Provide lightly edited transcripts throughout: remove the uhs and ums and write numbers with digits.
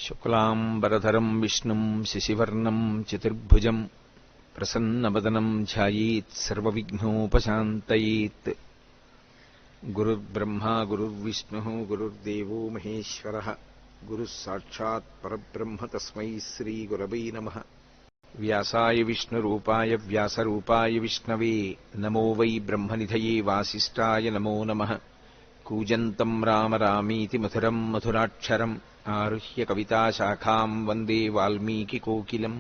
శుక్లాంబరధరం విష్ణుం శశివర్ణం చతుర్భుజం ప్రసన్నవదనం ధ్యాయేత్ సర్వవిఘ్నోపశాంతయేత్. గురుర్బ్రహ్మా గురుర్విష్ణుః గురుర్దేవో మహేశ్వరః గురుః సాక్షాత్ పరబ్రహ్మ తస్మై శ్రీగురవై నమః. వ్యాసాయ విష్ణురూపాయ వ్యాసరూపాయ విష్ణవే నమో వై బ్రహ్మనిధయే వాసిష్ఠాయ నమో నమః. కూజంతం రామ రామీతి మధురం మధురాక్షరం ఆరుహ్య కవితాశాఖాం వందే వాల్మీకి కోకిలం.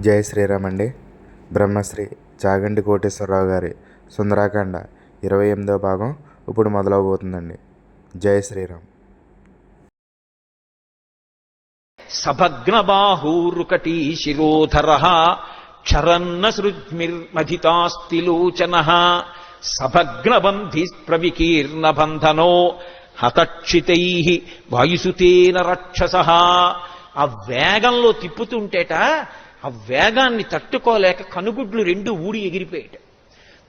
జై శ్రీరామ్ అండి. బ్రహ్మశ్రీ చాగంటి కోటేశ్వరరావు గారి సుందరాకాండ 28వ భాగం ఇప్పుడు మొదలవబోతుందండి. జై శ్రీరామ్. సభగ్నబాహూరుకటీ శిరోధరః క్షరన్న సృజ్మిర్మధితాస్తి లోచనః సభగ్నబంధి ప్రవికీర్ణ బంధనో హతక్షితైః వాయుసుతేన రక్షసః. ఆ వేగంలో తిప్పుతుంటేట ఆ వేగాన్ని తట్టుకోలేక కనుగుడ్లు రెండు ఊడి ఎగిరిపోయేట.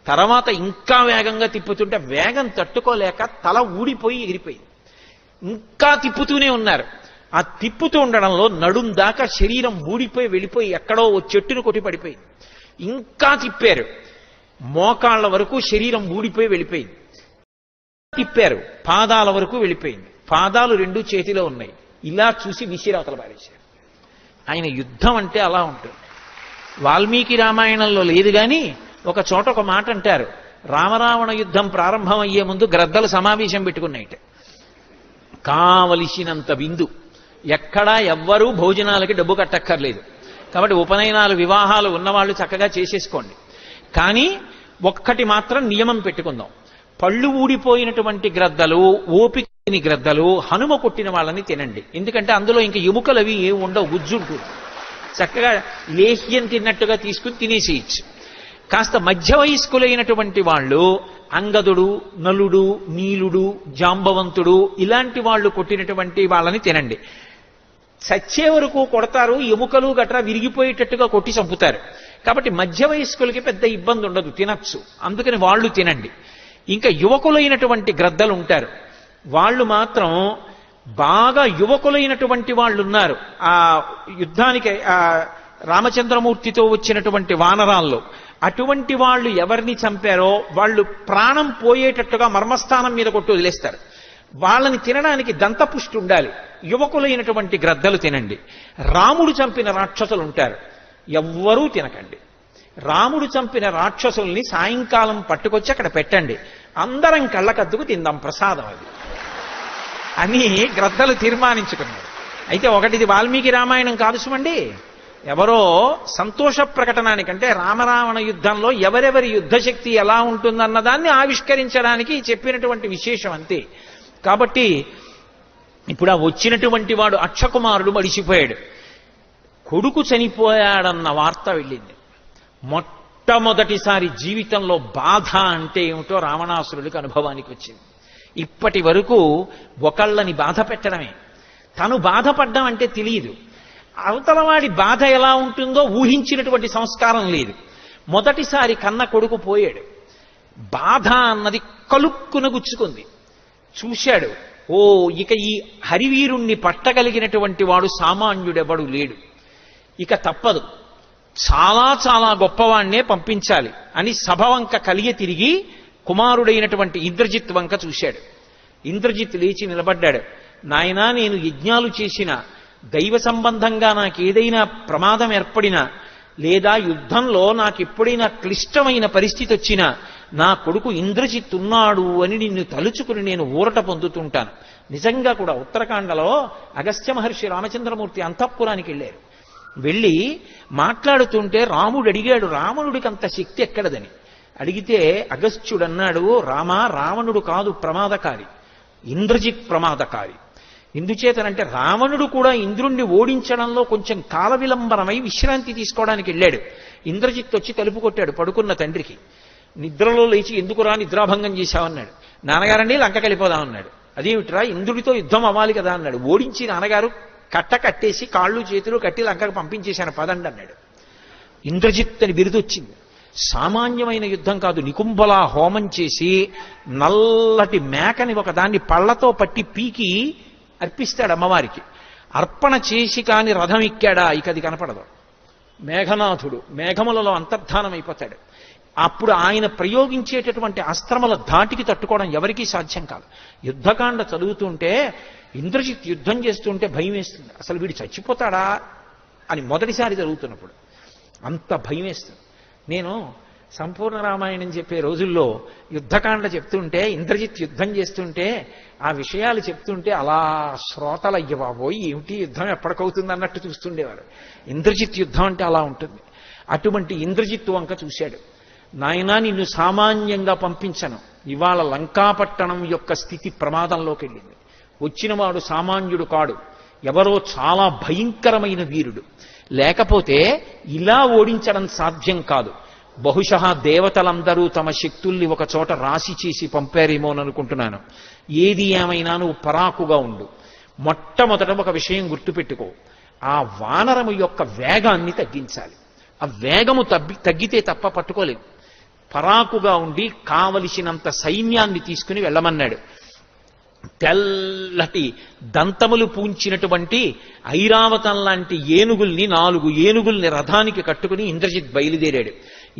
తర్వాత ఇంకా వేగంగా తిప్పుతుంటే వేగం తట్టుకోలేక తల ఊడిపోయి ఎగిరిపోయింది. ఇంకా తిప్పుతూనే ఉన్నారు. ఆ తిప్పుతూ ఉండడంలో నడుం దాకా శరీరం ఊడిపోయి వెళ్ళిపోయి ఎక్కడో ఓ చెట్టును కొట్టి పడిపోయింది. ఇంకా తిప్పారు, మోకాళ్ల వరకు శరీరం ఊడిపోయి వెళ్ళిపోయింది. తిప్పారు, పాదాల వరకు వెళ్ళిపోయింది. పాదాలు రెండు చేతిలో ఉన్నాయి. ఇలా చూసి విసిరావతల పారేశారు. ఆయన యుద్ధం అంటే అలా ఉంటుంది. వాల్మీకి రామాయణంలో లేదు గాని ఒక చోట ఒక మాట అంటారు, రామరావణ యుద్ధం ప్రారంభం అయ్యే ముందు గ్రద్దలు సమావేశం పెట్టుకున్నాయిట. కావలసినంత విందు, ఎక్కడా ఎవ్వరూ భోజనాలకి డబ్బు కట్టక్కర్లేదు. కాబట్టి ఉపనయనాలు వివాహాలు ఉన్నవాళ్ళు చక్కగా చేసేసుకోండి. కానీ ఒక్కటి మాత్రం నియమం పెట్టుకుందాం. పళ్ళు ఊడిపోయినటువంటి గ్రద్దలు, ఓపికని గ్రద్దలు, హనుమ కొట్టిన వాళ్ళని తినండి. ఎందుకంటే అందులో ఇంకా ఎముకలు అవి ఏమి ఉండవు, గుజ్జుంటుంది. చక్కగా లేహ్యం తిన్నట్టుగా తీసుకుని తినేసేయచ్చు. కాస్త మధ్య వయస్కులైనటువంటి వాళ్ళు అంగదుడు, నలుడు, నీలుడు, జాంబవంతుడు ఇలాంటి వాళ్ళు కొట్టినటువంటి వాళ్ళని తినండి. చచ్చే వరకు కొడతారు, ఎముకలు గట్రా విరిగిపోయేటట్టుగా కొట్టి చంపుతారు. కాబట్టి మధ్య వయస్కులకి పెద్ద ఇబ్బంది ఉండదు, తినచ్చు. అందుకని వాళ్ళు తినండి. ఇంకా యువకులైనటువంటి గ్రద్దలు ఉంటారు, వాళ్ళు మాత్రం బాగా యువకులైనటువంటి వాళ్ళు ఉన్నారు. ఆ యుద్ధానికి ఆ రామచంద్రమూర్తితో వచ్చినటువంటి వానరాల్లో అటువంటి వాళ్ళు ఎవరిని చంపారో వాళ్ళు ప్రాణం పోయేటట్టుగా మర్మస్థానం మీద కొట్టి వదిలేస్తారు. వాళ్ళని తినడానికి దంతపుష్టి ఉండాలి. యువకులైనటువంటి గ్రద్దలు తినండి. రాముడు చంపిన రాక్షసులు ఉంటారు, ఎవ్వరూ తినకండి. రాముడు చంపిన రాక్షసుల్ని సాయంకాలం పట్టుకొచ్చి అక్కడ పెట్టండి, అందరం కళ్ళకద్దుకు తిందాం, ప్రసాదం అది అని గ్రద్దలు తీర్మానించుకున్నారు. అయితే ఒకటిది వాల్మీకి రామాయణం కాదు సుమండి, ఎవరో సంతోష ప్రకటనానికంటే రామరావణ యుద్ధంలో ఎవరెవరి యుద్ధశక్తి ఎలా ఉంటుందన్నదాన్ని ఆవిష్కరించడానికి చెప్పినటువంటి విశేషం అంతే. కాబట్టి ఇప్పుడు ఆ వచ్చినటువంటి వాడు అక్షకుమారుడు మడిచిపోయాడు. కొడుకు చనిపోయాడన్న వార్త వెళ్ళింది. మొట్టమొదటిసారి జీవితంలో బాధ అంటే ఏమిటో రావణాసురుడికి అనుభవానికి వచ్చింది. ఇప్పటి వరకు ఒకళ్ళని బాధ పెట్టడమే, తను బాధపడ్డం అంటే తెలియదు. అవతలవాడి బాధ ఎలా ఉంటుందో ఊహించినటువంటి సంస్కారం లేదు. మొదటిసారి కన్న కొడుకు పోయాడు. బాధ అన్నది కలుక్కున గుచ్చుకుంది. చూశాడు, ఓ ఇక ఈ హరివీరుణ్ణి పట్టగలిగినటువంటి వాడు సామాన్యుడెవడు లేడు, ఇక తప్పదు, చాలా చాలా గొప్పవాణ్ణే పంపించాలి అని సభ వంక కలిగి తిరిగి కుమారుడైనటువంటి ఇంద్రజిత్ వంక చూశాడు. ఇంద్రజిత్ లేచి నిలబడ్డాడు. నాయనా, నేను యజ్ఞాలు చేసిన, దైవ సంబంధంగా నాకేదైనా ప్రమాదం ఏర్పడినా లేదా యుద్ధంలో నాకెప్పుడైనా క్లిష్టమైన పరిస్థితి వచ్చినా నా కొడుకు ఇంద్రజిత్ ఉన్నాడు అని నిన్ను తలుచుకుని నేను ఊరట పొందుతుంటాను. నిజంగా కూడా ఉత్తరాఖండలో అగస్త్య మహర్షి రామచంద్రమూర్తి అంతఃపురానికి వెళ్ళారు. వెళ్ళి మాట్లాడుతుంటే రాముడు అడిగాడు, రావణుడికి అంత శక్తి ఎక్కడదని. అడిగితే అగస్త్యుడు అన్నాడు, రామా, రావణుడు కాదు ప్రమాదకారి, ఇంద్రజిత్ ప్రమాదకారి. ఎందుచేతనంటే రావణుడు కూడా ఇంద్రుణ్ణి ఓడించడంలో కొంచెం కాల విలంబనమై విశ్రాంతి తీసుకోవడానికి వెళ్ళాడు. ఇంద్రజిత్ వచ్చి తలుపు కొట్టాడు పడుకున్న తండ్రికి. నిద్రలో లేచి ఎందుకురా నిద్రాభంగం చేశావన్నాడు. నాన్నగారండి లంకకి వెళ్ళిపోదామన్నాడు. అదేమిట్రా, ఇంద్రుడితో యుద్ధం అవ్వాలి కదా అన్నాడు. ఓడించి నాన్నగారు కట్టేసి కాళ్ళు చేతులు కట్టి లంకకు పంపించేశాను పదండి అన్నాడు. ఇంద్రజిత్ అని బిరుదొచ్చింది. సామాన్యమైన యుద్ధం కాదు, నికుంభలా హోమం చేసి నల్లటి మేకని ఒకదాన్ని పళ్లతో పట్టి పీకి అర్పిస్తాడు అమ్మవారికి. అర్పణ చేసి కాని రథం ఎక్కాడా ఇక అది కనపడదు. మేఘనాథుడు మేఘములలో అంతర్ధానమైపోతాడు. అప్పుడు ఆయన ప్రయోగించేటటువంటి అస్త్రముల ధాటికి తట్టుకోవడం ఎవరికీ సాధ్యం కాదు. యుద్ధకాండ చదువుతుంటే ఇంద్రజిత్ యుద్ధం చేస్తుంటే భయం వేస్తుంది. అసలు వీడు చచ్చిపోతాడా అని మొదటిసారి జరుగుతున్నప్పుడు అంత భయం వేస్తుంది. నేను సంపూర్ణ రామాయణం చెప్పే రోజుల్లో యుద్ధకాండ చెప్తుంటే, ఇంద్రజిత్ యుద్ధం చేస్తుంటే ఆ విషయాలు చెప్తుంటే అలా శ్రోతలు అయ్య బాబోయ్ ఏమిటి యుద్ధం ఎప్పటికవుతుంది అన్నట్టు చూస్తుండేవారు. ఇంద్రజిత్ యుద్ధం అంటే అలా ఉంటుంది. అటువంటి ఇంద్రజిత్ వంక చూశాడు. నాయనా నిన్ను సామాన్యంగా పంపించను. ఇవాళ లంకాపట్టణం యొక్క స్థితి ప్రమాదంలోకి వెళ్ళింది. వచ్చినవాడు సామాన్యుడు కాడు, ఎవరో చాలా భయంకరమైన వీరుడు. లేకపోతే ఇలా ఓడించడం సాధ్యం కాదు. బహుశా దేవతలందరూ తమ శక్తుల్ని ఒక చోట రాశి చేసి పంపారేమోననుకుంటున్నాను. ఏది ఏమైనా నువ్వు పరాకుగా ఉండు. మొట్టమొదట ఒక విషయం గుర్తుపెట్టుకో, ఆ వానరము యొక్క వేగాన్ని తగ్గించాలి. ఆ వేగము తగ్గితే తప్ప పట్టుకోలేదు. పరాకుగా ఉండి కావలసినంత సైన్యాన్ని తీసుకుని వెళ్ళమన్నాడు. తెల్లటి దంతములు పూంచినటువంటి ఐరావతం లాంటి ఏనుగుల్ని 4 ఏనుగుల్ని రథానికి కట్టుకుని ఇంద్రజిత్ బయలుదేరాడు.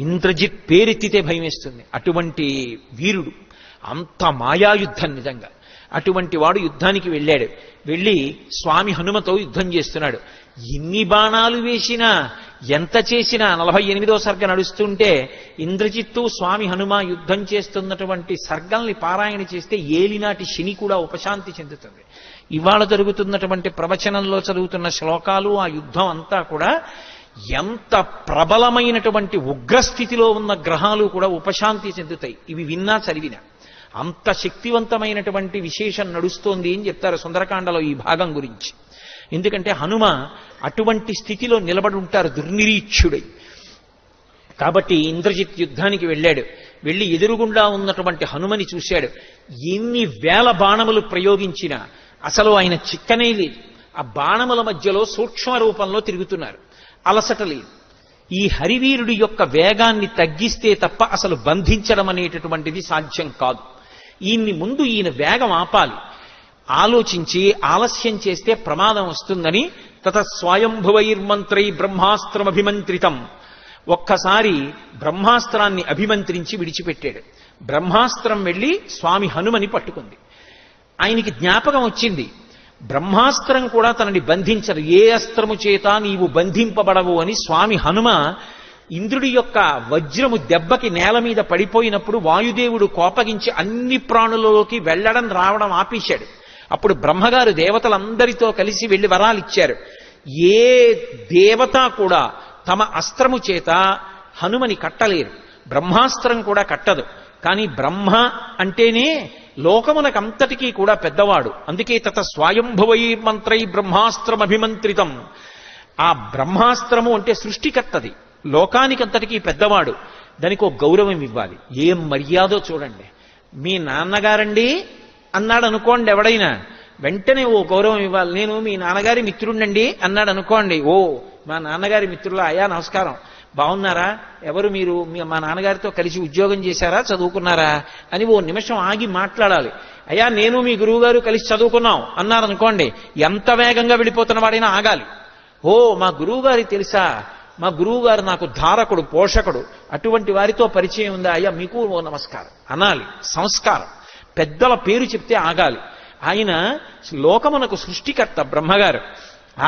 ఇంద్రజిత్ పేరెత్తితే భయం వేస్తుంది. అటువంటి వీరుడు, అంత మాయాయుద్ధం నిజంగా. అటువంటి వాడు యుద్ధానికి వెళ్ళాడు. వెళ్ళి స్వామి హనుమతో యుద్ధం చేస్తున్నాడు. ఎన్ని బాణాలు వేసినా ఎంత చేసినా 48వ సర్గ నడుస్తుంటే ఇంద్రజిత్తు స్వామి హనుమ యుద్ధం చేస్తున్నటువంటి సర్గల్ని పారాయణ చేస్తే ఏలినాటి శని కూడా ఉపశాంతి చెందుతుంది. ఇవాళ జరుగుతున్నటువంటి ప్రవచనంలో చదువుతున్న శ్లోకాలు, ఆ యుద్ధం అంతా కూడా ఎంత ప్రబలమైనటువంటి ఉగ్రస్థితిలో ఉన్న గ్రహాలు కూడా ఉపశాంతి చెందుతాయి. ఇవి విన్నా చదివినా అంత శక్తివంతమైనటువంటి విశేషం నడుస్తోంది అని చెప్తారు సుందరకాండలో ఈ భాగం గురించి. ఎందుకంటే హనుమ అటువంటి స్థితిలో నిలబడి ఉంటారు దుర్నిరీక్షుడై. కాబట్టి ఇంద్రజిత్ యుద్ధానికి వెళ్ళాడు. వెళ్ళి ఎదురుగుండా ఉన్నటువంటి హనుమని చూశాడు. ఎన్ని వేల బాణములు ప్రయోగించినా అసలు ఆయన చిక్కనే లేదు. ఆ బాణముల మధ్యలో సూక్ష్మ రూపంలో తిరుగుతున్నారు. అలసట లేదు. ఈ హరివీరుడి యొక్క వేగాన్ని తగ్గిస్తే తప్ప అసలు బంధించడం అనేటటువంటిది సాధ్యం కాదు. ముందు ఈయన వేగం ఆపాలి. ఆలోచించి ఆలస్యం చేస్తే ప్రమాదం వస్తుందని తత స్వయంభువైర్మంత్రై బ్రహ్మాస్త్రమభిమంత్రితం. ఒక్కసారి బ్రహ్మాస్త్రాన్ని అభిమంత్రించి విడిచిపెట్టాడు. బ్రహ్మాస్త్రం వెళ్ళి స్వామి హనుమని పట్టుకుంది. ఆయనకి జ్ఞాపకం వచ్చింది, బ్రహ్మాస్త్రం కూడా తనని బంధించదు. ఏ అస్త్రము చేత నీవు బంధింపబడవు అని స్వామి హనుమ ఇంద్రుడి యొక్క వజ్రము దెబ్బకి నేల మీద పడిపోయినప్పుడు వాయుదేవుడు కోపగించి అన్ని ప్రాణులలోకి వెళ్ళడం రావడం ఆపేశాడు. అప్పుడు బ్రహ్మగారు దేవతలందరితో కలిసి వెళ్లి వరాలిచ్చారు. ఏ దేవత కూడా తమ అస్త్రము చేత హనుమని కట్టలేరు, బ్రహ్మాస్త్రం కూడా కట్టదు. కానీ బ్రహ్మ అంటేనే లోకమునకంతటికీ కూడా పెద్దవాడు. అందుకే తత స్వయంభువై మంత్రై బ్రహ్మాస్త్రమభిమంత్రితం. ఆ బ్రహ్మాస్త్రము అంటే సృష్టికర్తది, లోకానికంతటికీ పెద్దవాడు. దానికి ఒక గౌరవం ఇవ్వాలి. ఏం మర్యాదో చూడండి. మీ నాన్నగారండి అన్నాడు అనుకోండి ఎవడైనా, వెంటనే ఓ గౌరవం ఇవ్వాలి. నేను మీ నాన్నగారి మిత్రుడండి అన్నాడు అనుకోండి, ఓ మా నాన్నగారి మిత్రులా, అయ్యా నమస్కారం, బాగున్నారా, ఎవరు మీరు, మా నాన్నగారితో కలిసి ఉద్యోగం చేశారా, చదువుకున్నారా అని ఓ నిమిషం ఆగి మాట్లాడాలి. అయ్యా నేను మీ గురువుగారు కలిసి చదువుకున్నాం అన్నారనుకోండి, ఎంత వేగంగా వెళ్ళిపోతున్న వాడైనా ఆగాలి. ఓ మా గురువుగారి తెలుసా, మా గురువుగారు నాకు ధారకుడు, పోషకుడు, అటువంటి వారితో పరిచయం ఉందా, అయ్యా మీకు ఓ నమస్కారం అనాలి. సంస్కారం. పెద్దల పేరు చెప్తే ఆగాలి. ఆయన లోకమునకు సృష్టికర్త బ్రహ్మగారు.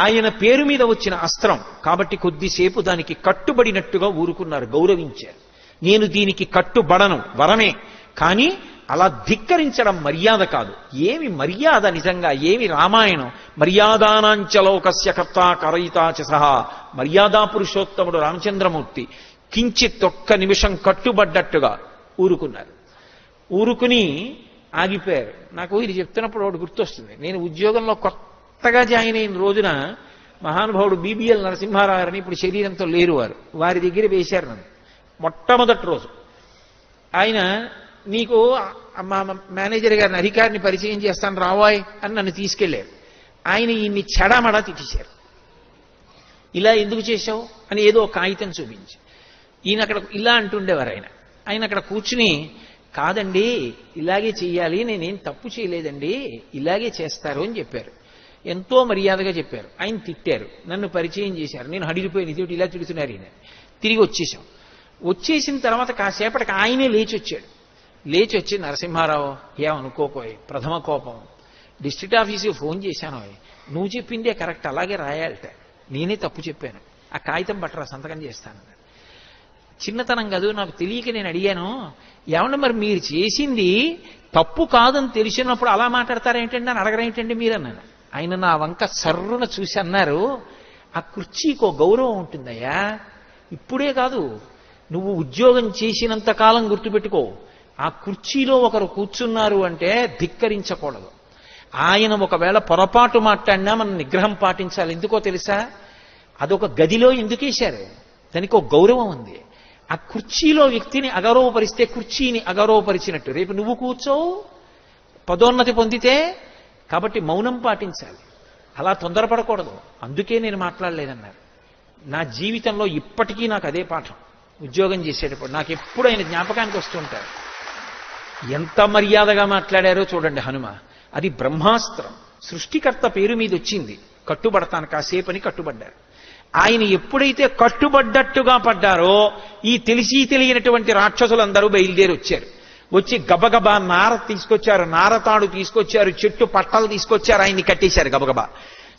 ఆయన పేరు మీద వచ్చిన అస్త్రం కాబట్టి కొద్దిసేపు దానికి కట్టుబడినట్టుగా ఊరుకున్నారు, గౌరవించారు. నేను దీనికి కట్టుబడను, వరమే, కానీ అలా ధిక్కరించడం మర్యాద కాదు. ఏమి మర్యాద నిజంగా, ఏమి రామాయణం. మర్యాదానాంచలోకస్య కర్త కరయితాచ సహా. మర్యాదా పురుషోత్తముడు రామచంద్రమూర్తి కించిత్ ఒక్క నిమిషం కట్టుబడ్డట్టుగా ఊరుకున్నారు. ఊరుకుని ఆగిపోయారు. నాకు ఇది చెప్తున్నప్పుడు ఒకటి గుర్తొస్తుంది. నేను ఉద్యోగంలో కొత్తగా జాయిన్ అయిన రోజున మహానుభావుడు బీబీఎల్ నరసింహారావు గారని, ఇప్పుడు శరీరంతో లేరు వారు, వారి దగ్గర వేశారు నన్ను మొట్టమొదటి రోజు. ఆయన నీకు మా మేనేజర్ గారిని, అధికారిని పరిచయం చేస్తాను రావాయ్ అని నన్ను తీసుకెళ్లారు. ఆయన ఈయన్ని చెడామడా తిట్టేశారు. ఇలా ఎందుకు చేశావు అని ఏదో కాగితం చూపించి, ఈయన అక్కడ ఇలా అంటుండేవారు. ఆయన అక్కడ కూర్చుని, కాదండి ఇలాగే చెయ్యాలి, నేనేం తప్పు చేయలేదండి, ఇలాగే చేస్తారు అని చెప్పారు. ఎంతో మర్యాదగా చెప్పారు. ఆయన తిట్టారు, నన్ను పరిచయం చేశారు. నేను హడిలిపోయిన ఇదేమిటి ఇలా తిడుతున్నారు ఈయన. తిరిగి వచ్చేసాం. వచ్చేసిన తర్వాత కాసేపటికి ఆయనే లేచి వచ్చాడు. లేచి వచ్చి, నరసింహారావు ఏమనుకోపోయి, ప్రథమ కోపం, డిస్ట్రిక్ట్ ఆఫీస్కి ఫోన్ చేశాను, నువ్వు చెప్పిందే కరెక్ట్, అలాగే రాయాలట, నేనే తప్పు చెప్పాను, ఆ కాగితం పట్టరా సంతకం చేస్తాను. చిన్నతనం కాదు, నాకు తెలియక నేను అడిగాను, ఏమన్నా మరి మీరు చేసింది తప్పు కాదని తెలిసినప్పుడు అలా మాట్లాడతారేంటండి అని అడగరేంటండి మీరు అన్నాను. ఆయన నా వంక సర్రున చూసి అన్నారు, ఆ కుర్చీకో గౌరవం ఉంటుందయ్యా, ఇప్పుడే కాదు, నువ్వు ఉద్యోగం చేసినంత కాలం గుర్తుపెట్టుకో, ఆ కుర్చీలో ఒకరు కూర్చున్నారు అంటే ధిక్కరించకూడదు. ఆయన ఒకవేళ పొరపాటు మాట్లాడినా మనం నిగ్రహం పాటించాలి. ఎందుకో తెలుసా? అదొక గదిలో ఎందుకేశారు, దానికి ఒక గౌరవం ఉంది. ఆ కుర్చీలో వ్యక్తిని అగౌరవపరిస్తే కుర్చీని అగౌరవపరిచినట్టు. రేపు నువ్వు కూర్చోవు, పదోన్నతి పొందితే. కాబట్టి మౌనం పాటించాలి, అలా తొందరపడకూడదు. అందుకే నేను మాట్లాడలేదన్నారు. నా జీవితంలో ఇప్పటికీ నాకు అదే పాఠం. ఉద్యోగం చేసేటప్పుడు నాకు ఎప్పుడు ఆయన జ్ఞాపకానికి వస్తుంటారు. ఎంత మర్యాదగా మాట్లాడారో చూడండి హనుమ. అది బ్రహ్మాస్త్రం, సృష్టికర్త పేరు మీద వచ్చింది. కట్టుబడతాను కాసేపని కట్టుబడ్డారు. ఆయన ఎప్పుడైతే కట్టుబడ్డట్టుగా పడ్డారో ఈ తెలిసి తెలియనటువంటి రాక్షసులందరూ బయలుదేరి వచ్చారు. వచ్చి గబగబా నార తీసుకొచ్చారు, నారతాడు తీసుకొచ్చారు, చెట్టు పట్టలు తీసుకొచ్చారు, ఆయన్ని కట్టేశారు గబగబా.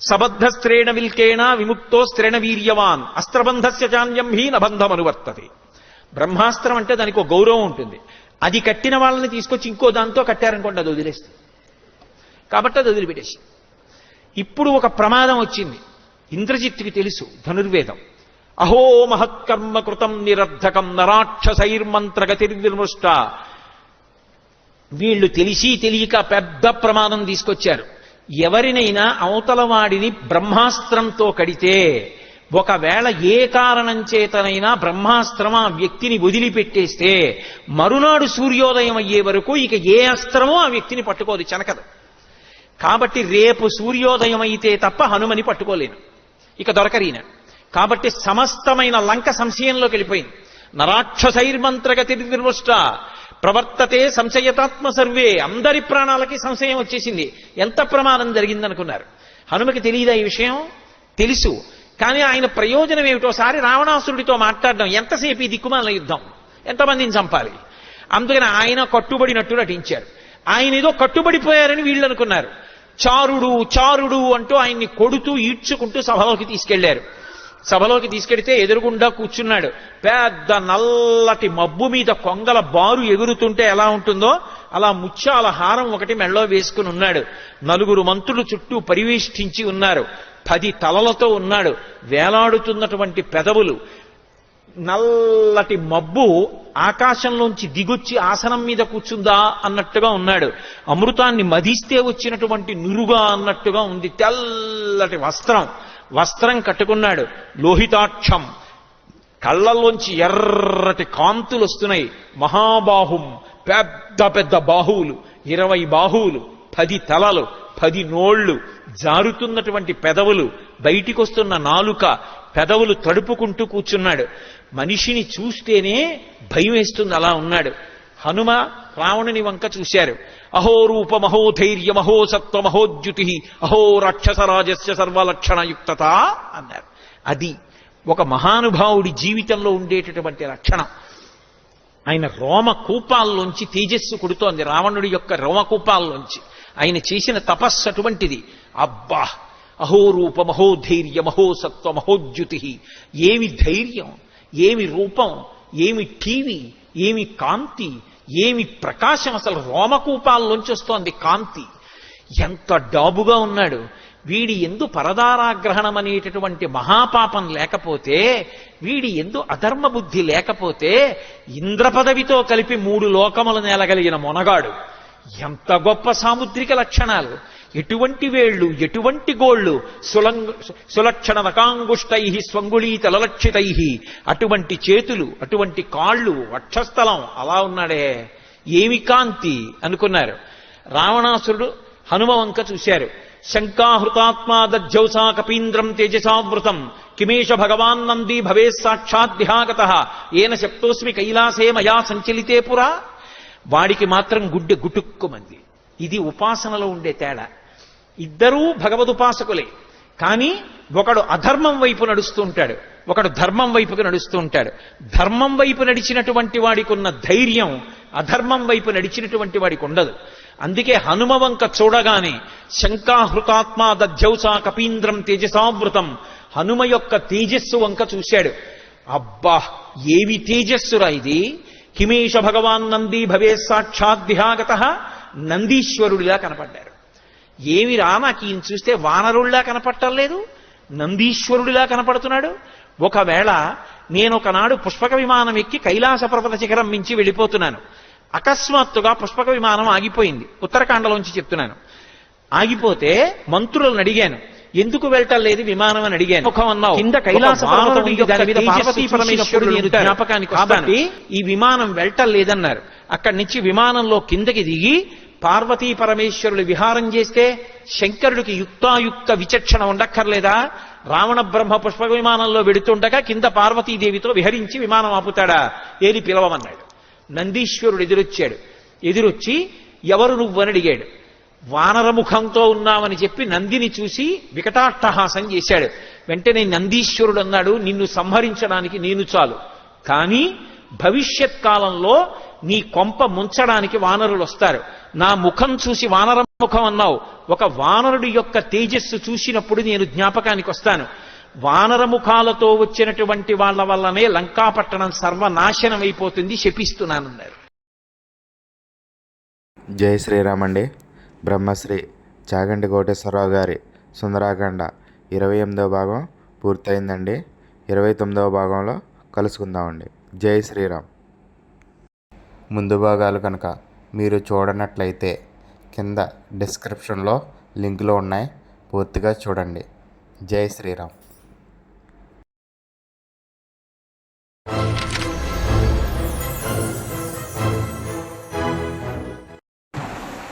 సబద్ధ స్త్రేణ విల్కేణ విముక్తో స్త్రేణ వీర్యవాన్ అస్త్రబంధస్య చాన్యం హీ నబంధం అనువర్తతే. బ్రహ్మాస్త్రం అంటే దానికి ఒక గౌరవం ఉంటుంది. అది కట్టిన వాళ్ళని తీసుకొచ్చి ఇంకో దాంతో కట్టారనుకోండి, అది వదిలేస్తుంది. కాబట్టి అది వదిలిపెట్టేసి. ఇప్పుడు ఒక ప్రమాదం వచ్చింది. ఇంద్రజిత్తుకి తెలుసు ధనుర్వేదం. అహో మహత్కర్మ కృతం నిరర్ధకం నరాక్షసైర్మంత్రగతిర్విమృష్ట. వీళ్ళు తెలిసి తెలియక పెద్ద ప్రమాదం తీసుకొచ్చారు. ఎవరినైనా అవతల వాడిని బ్రహ్మాస్త్రంతో కడితే, ఒకవేళ ఏ కారణం చేతనైనా బ్రహ్మాస్త్రం ఆ వ్యక్తిని వదిలిపెట్టేస్తే మరునాడు సూర్యోదయం అయ్యే వరకు ఇక ఏ అస్త్రమో ఆ వ్యక్తిని పట్టుకోదు, చెనకదు. కాబట్టి రేపు సూర్యోదయం అయితే తప్ప హనుమని పట్టుకోలేను, ఇక దొరకరీన. కాబట్టి సమస్తమైన లంక సంశయంలోకి వెళ్ళిపోయింది. నరాక్షసైర్మంత్రగతి నిర్వృష్ట ప్రవర్తతే సంశయతాత్మ సర్వే. అందరి ప్రాణాలకి సంశయం వచ్చేసింది. ఎంత ప్రమాదం జరిగిందనుకున్నారు? హనుమకి తెలియదా ఈ విషయం? తెలుసు. కానీ ఆయన ప్రయోజనం ఏమిటోసారి రావణాసురుడితో మాట్లాడడం. ఎంతసేపు ఈ దిక్కుమాల యుద్ధం, ఎంతమందిని చంపాలి? అందుకని ఆయన కట్టుబడినట్టు నటించారు. ఆయన ఏదో కట్టుబడిపోయారని వీళ్ళు అనుకున్నారు. చారుడు చారుడు అంటూ ఆయన్ని కొడుతూ ఈడ్చుకుంటూ సభలోకి తీసుకెళ్లారు. సభలోకి తీసుకెడితే ఎదురుగుండా కూర్చున్నాడు. పెద్ద నల్లటి మబ్బు మీద కొంగల బారు ఎగురుతుంటే ఎలా ఉంటుందో అలా ముత్యాల హారం ఒకటి మెళ్ళో వేసుకుని ఉన్నాడు. 4 మంత్రులు చుట్టూ పరివేష్టించి ఉన్నారు. 10 తలలతో ఉన్నాడు. వేలాడుతున్నటువంటి పెదవులు. నల్లటి మబ్బు ఆకాశంలోంచి దిగొచ్చి ఆసనం మీద కూర్చుందా అన్నట్టుగా ఉన్నాడు. అమృతాన్ని మదిస్తే వచ్చినటువంటి నురుగా అన్నట్టుగా ఉంది. తెల్లటి వస్త్రం కట్టుకున్నాడు. లోహితాక్షం, కళ్ళల్లోంచి ఎర్రటి కాంతులు వస్తున్నాయి. మహాబాహుం, పెద్ద పెద్ద బాహువులు, 20 బాహువులు, 10 తలలు, 10 నోళ్లు, జారుతున్నటువంటి పెదవులు, బయటికొస్తున్న నాలుక, పెదవులు తడుపుకుంటూ కూర్చున్నాడు. మనిషిని చూస్తేనే భయం వేస్తుంది, అలా ఉన్నాడు. హనుమ రావణుని వంక చూశారు. అహో రూప మహోధైర్య మహో సత్వ మహోద్యుతి అహో రాక్షసరాజస్య సర్వలక్షణయుక్తత అన్నారు. అది ఒక మహానుభావుడి జీవితంలో ఉండేటటువంటి లక్షణం. ఆయన రోమకూపాల్లోంచి తేజస్సు కొడుతోంది. రావణుడి యొక్క రోమకూపాల్లోంచి ఆయన చేసిన తపస్సు అటువంటిది. అబ్బా, అహో రూప మహోధైర్య మహో సత్వ మహోద్యుతి. ఏమి ధైర్యం, ఏమి రూపం, ఏమి టీవీ, ఏమి కాంతి, ఏమి ప్రకాశం. అసలు రోమకూపాల్లోంచి వస్తోంది కాంతి. ఎంత డాబుగా ఉన్నాడు. వీడి ఎందు పరదారాగ్రహణం అనేటటువంటి మహాపాపం లేకపోతే, వీడి ఎందు అధర్మ బుద్ధి లేకపోతే ఇంద్ర పదవితో కలిపి 3 లోకములు నేలగలిగిన మొనగాడు. ఎంత గొప్ప సాముద్రిక లక్షణాలు! ఎటువంటి వేళ్లు, ఎటువంటి గోళ్లు! సులక్షణ నకాంగుష్టై స్వంగుళీత లలక్షితై. అటువంటి చేతులు, అటువంటి కాళ్ళు, వక్షస్థలం, అలా ఉన్నాడే. ఏమి కాంతి అనుకున్నారు. రావణాసురుడు హనుమ వంక చూశారు. శంకాహృతాత్మా దజ్జౌసా కపీంద్రం తేజసావృతం కిమేష భగవాన్ నంది భవే సాక్షాత్ దిహాగతః ఏన శప్తోస్మి కైలాసే మయా సంచలితే పురా. వాడికి మాత్రం గుడ్డె గుటుక్కుమంది. ఇది ఉపాసనలో ఉండే తేడా. ఇద్దరూ భగవదుపాసకులే. కానీ ఒకడు అధర్మం వైపు నడుస్తూ ఉంటాడు, ఒకడు ధర్మం వైపుకు నడుస్తూ ఉంటాడు. ధర్మం వైపు నడిచినటువంటి వాడికి ఉన్న ధైర్యం అధర్మం వైపు నడిచినటువంటి వాడికి ఉండదు. అందుకే హనుమ వంక చూడగానే శంకాహృతాత్మా దధ్యౌసా కపీంద్రం తేజసావృతం, హనుమ యొక్క తేజస్సు వంక చూశాడు. అబ్బా, ఏవి తేజస్సురా ఇది! హిమేష భగవాన్ నంది భవే సాక్షాద్దిహాగత, నందీశ్వరుడిలా కనపడ్డారు. ఏమిరా, నాకు ఈయన చూస్తే వానరుడిలా కనపట్టలేదు, నందీశ్వరుడిలా కనపడుతున్నాడు. ఒకవేళ నేను ఒకనాడు పుష్పక విమానం ఎక్కి కైలాస పర్వత శిఖరం మించి వెళ్ళిపోతున్నాను. అకస్మాత్తుగా పుష్పక విమానం ఆగిపోయింది. ఉత్తరాఖండలోంచి చెప్తున్నాను. ఆగిపోతే మంత్రులను అడిగాను, ఎందుకు వెళ్ళటం లేదు విమానం అని అడిగాను. ముఖం అన్నావు, కింద కైలాస పర్వతం ఉంది, దాని మీద పార్వతీ పరమేశ్వరుడు నేను జ్ఞాపకానికి కాబట్టి ఈ విమానం వెళ్ళటం లేదన్నారు. అక్కడి నుంచి విమానంలో కిందకి దిగి పార్వతీ పరమేశ్వరులు విహారం చేస్తే శంకరుడికి యుక్తాయుక్త విచక్షణ ఉండక్కర్లేదా? రావణ బ్రహ్మ పుష్పక విమానంలో వెడుతుండగా కింద పార్వతీదేవితో విహరించి విమానం ఆపుతాడా? ఏది పిలవమన్నాడు. నందీశ్వరుడు ఎదురొచ్చాడు. ఎదురొచ్చి ఎవరు నువ్వని అడిగాడు. వానరముఖంతో ఉన్నామని చెప్పి నందిని చూసి వికటాట్టహాసం చేశాడు. వెంటనే నందీశ్వరుడు అన్నాడు, నిన్ను సంహరించడానికి నేను చాలు, కానీ భవిష్యత్ కాలంలో నీ కొంప ముంచడానికి వానరులు వస్తారు. నా ముఖం చూసి వానర ముఖం అన్నావు, ఒక వానరుడి యొక్క తేజస్సు చూసినప్పుడు నేను జ్ఞాపకానికి వస్తాను. వానర ముఖాలతో వచ్చినటువంటి వాళ్ళ వల్లనే లంకాపట్టణం సర్వనాశనం అయిపోతుంది, శపిస్తున్నానన్నారు. జై శ్రీరామ్ అండి. బ్రహ్మశ్రీ చాగంటి కోటేశ్వరరావు గారి సుందరాకాండ 28వ భాగం పూర్తయిందండి. 29వ భాగంలో కలుసుకుందామండి. జై శ్రీరామ్. ముందు భాగాలు కనుక మీరు చూడనట్లయితే కింద డిస్క్రిప్షన్లో లింకులు ఉన్నాయి, పూర్తిగా చూడండి. జై శ్రీరామ్.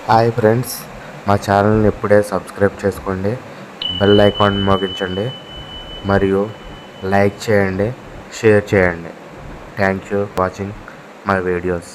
హాయ్ ఫ్రెండ్స్, మా ఛానల్ని ఇప్పుడే సబ్స్క్రైబ్ చేసుకోండి, బెల్ ఐకాన్ మోగించండి, మరియు లైక్ చేయండి, షేర్ చేయండి. Thank you watching my videos.